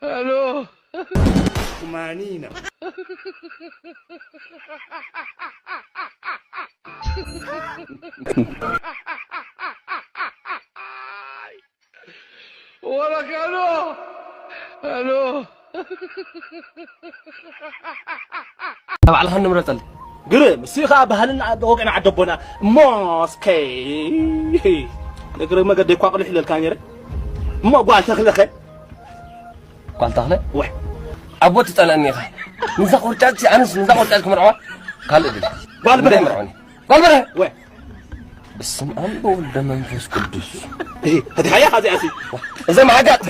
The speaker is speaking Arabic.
الو طمانينة. ولك الو الو تبع الله نمرتل قرم سيخا بهلنا وقعنا عدبنا موسكي نقرم ما قد يقاقل الحلال كان ما قال تخلخ قال تخلق وح أبوت تسألني خا نزاق ورجعت أنس نزاق ورجعت مرعوا قال إدري قال بدي بره مرعوني قال بره وح بس أنا بقول ده منفس قدس هذه حياة هذه أسي زي ما حاجات